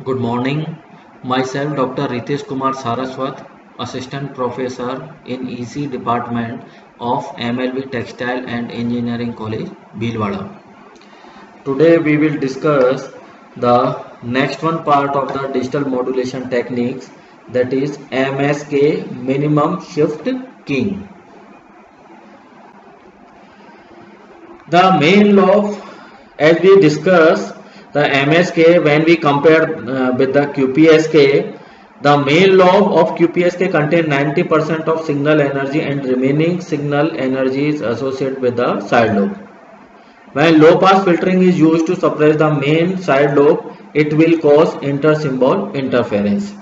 Good morning. Myself, Dr. Ritesh Kumar Saraswat, Assistant Professor in EC Department of MLB Textile and Engineering College, Bhilwara. Today we will discuss the next one part of the digital modulation techniques, that is MSK, minimum shift keying. The main law, as we discussed, the MSK when we compare with the QPSK, the main law of QPSK contains 90% of signal energy and remaining signal energy is associated with the side lobe. When low pass filtering is used to suppress the main side lobe, it will cause inter-symbol interference.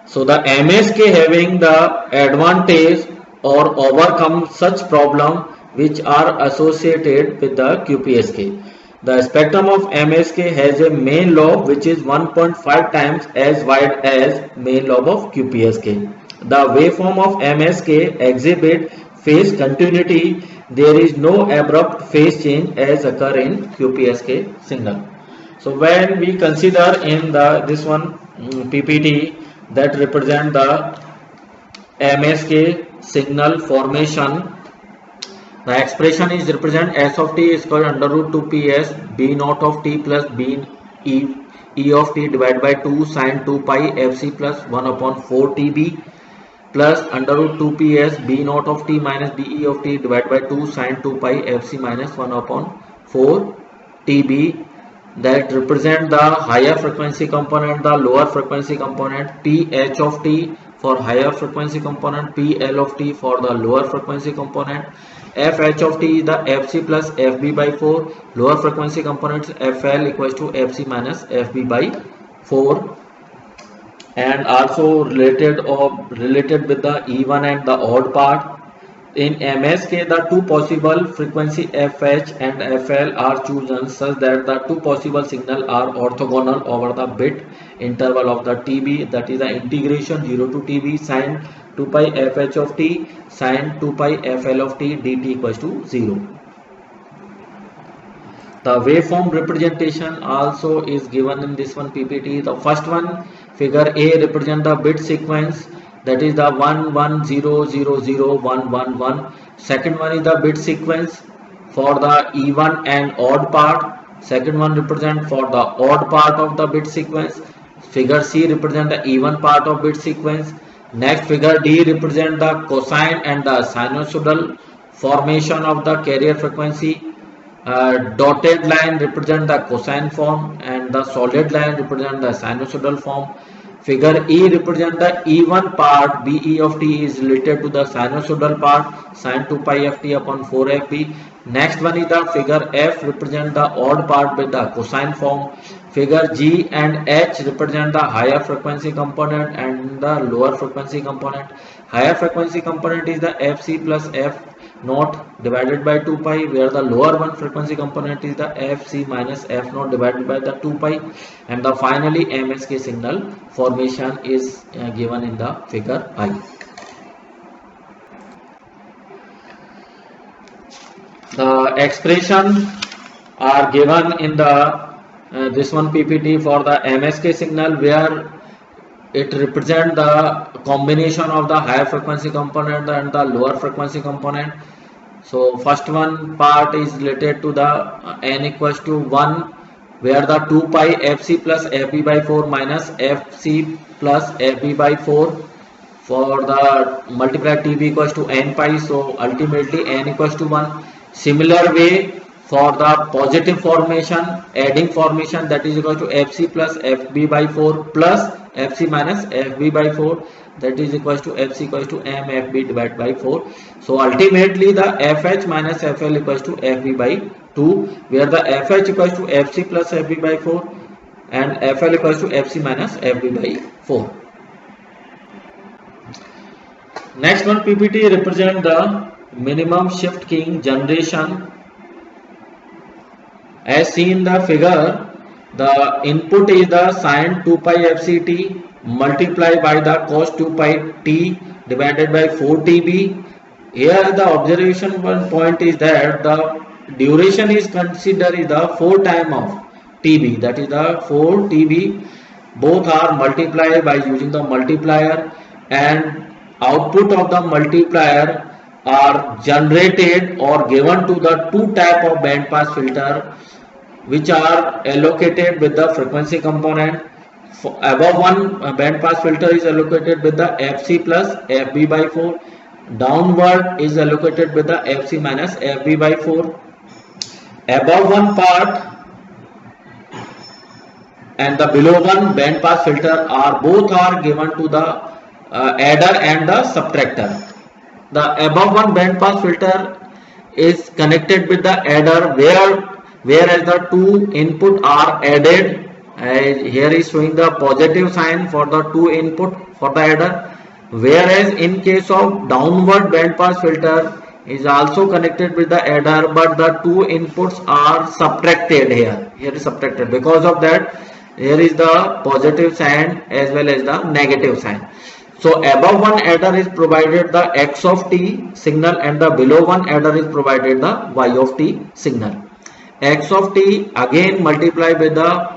So the MSK having the advantage or overcome such problem which are associated with the QPSK. The spectrum of MSK has a main lobe which is 1.5 times as wide as main lobe of QPSK. The waveform of MSK exhibit phase continuity. There is no abrupt phase change as occur in QPSK signal. So when we consider in this one PPT that represent the MSK signal formation, the expression is represent S of t is equal to under root 2 ps b naught of t plus b e of t divided by 2 sin 2 pi fc plus 1 upon 4 tb plus under root 2 ps b naught of t minus be of t divided by 2 sin 2 pi fc minus 1 upon 4 tb, that represent the higher frequency component, the lower frequency component, ph of t for higher frequency component, pl of t for the lower frequency component, fh of t is the fc plus fb by 4, lower frequency components fl equals to fc minus fb by 4, and also related with the even and the odd part. In MSK, the two possible frequency FH and FL are chosen such that the two possible signal are orthogonal over the bit interval of the TB, that is the integration 0 to TB sin 2 pi FH of t sin 2 pi FL of t dt equals to 0. The waveform representation also is given in this one PPT. The first one, figure A, represent the bit sequence, that is the 1 1 0 0 0 1 1 1. Second one is the bit sequence for the even and odd part. Second one represent for the odd part of the bit sequence. Figure C represent the even part of bit sequence. Next, figure D represent the cosine and the sinusoidal formation of the carrier frequency. Dotted line represent the cosine form and the solid line represent the sinusoidal form. Figure E represent the even part, BE of t is related to the sinusoidal part, sin 2 pi ft upon 4 fb. Next one is the figure F represent the odd part with the cosine form. Figure G and H represent the higher frequency component and the lower frequency component. Higher frequency component is the Fc plus F naught divided by 2 pi, where the lower one frequency component is the Fc minus F naught divided by the 2 pi, and the finally MSK signal formation is given in the figure I. The expression are given in the this one PPT for the MSK signal, where it represents the combination of the higher frequency component and the lower frequency component. So first one part is related to the n equals to 1, where the 2 pi fc plus fb by 4 minus fc plus fb by 4 for the multiply tb equals to n pi, so ultimately n equals to 1. Similar way for the positive formation, adding formation, that is equal to fc plus fb by 4 plus fc minus fb by 4, that is equals to fc equals to m fb divided by 4. So ultimately the fh minus fl equals to fb by 2, where the fh equals to fc plus fb by 4 and fl equals to fc minus fb by 4. Next one PPT represent the minimum shift keying generation. As seen in the figure, the input is the sin 2 pi fct multiplied by the cos 2 pi t divided by 4 tb. Here the observation one point is that the duration is considered is the 4 time of tb, that is the 4 tb, both are multiplied by using the multiplier, and output of the multiplier are generated or given to the two type of band pass filter which are allocated with the frequency component. Above one band pass filter is allocated with the fc plus fb by 4, downward is allocated with the fc minus fb by 4. Above one part and the below one band pass filter are both are given to the adder and the subtractor. The above one band pass filter is connected with the adder whereas the two input are added. Here is showing the positive sign for the two input for the adder, whereas in case of downward band pass filter is also connected with the adder, but the two inputs are subtracted. Here is subtracted. Because of that, here is the positive sign as well as the negative sign. So above one adder is provided the x of t signal, and the below one adder is provided the y of t signal. X of t again multiplied with the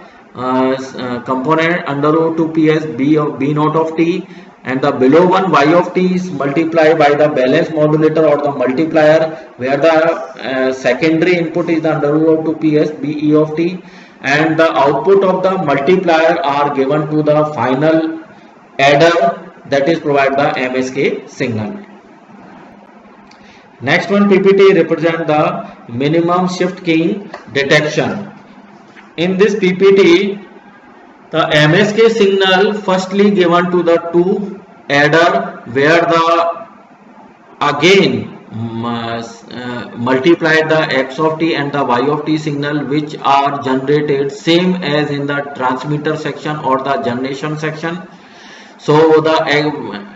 component under root 2 ps b naught of t, and the below one y of t is multiplied by the balance modulator or the multiplier, where the secondary input is the under root of 2 ps be of t, and the output of the multiplier are given to the final adder, that is provide the MSK signal. Next one PPT represent the minimum shift keying detection. In this PPT, the MSK signal firstly given to the two adder, where the again multiply the x of t and the y of t signal, which are generated same as in the transmitter section or the generation section. So the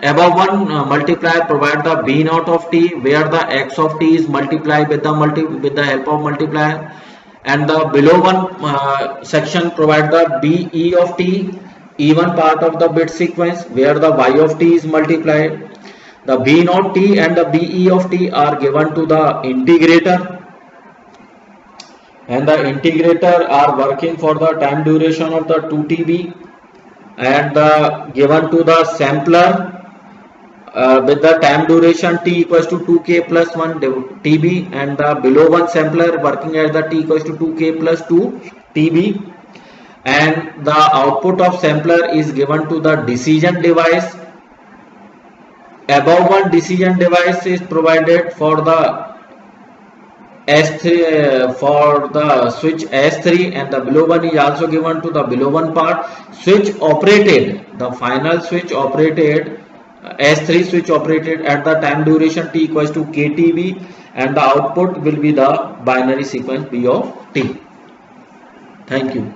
above one multiplier provide the b naught of t, where the x of t is multiplied with the help of multiplier, and the below one section provide the be of t, even part of the bit sequence, where the y of t is multiplied. The b naught t and the be of t are given to the integrator, and the integrator are working for the time duration of the 2 TB, and given to the sampler with the time duration t equals to 2k plus 1 TB, and the below one sampler working at the t equals to 2k plus 2 TB, and the output of sampler is given to the decision device. Above one decision device is provided for the S3 for the switch S3, and the below one is also given to the below one part. Switch operated, the final switch operated, S3 switch operated at the time duration t equals to KTB, and the output will be the binary sequence B of t. Thank you.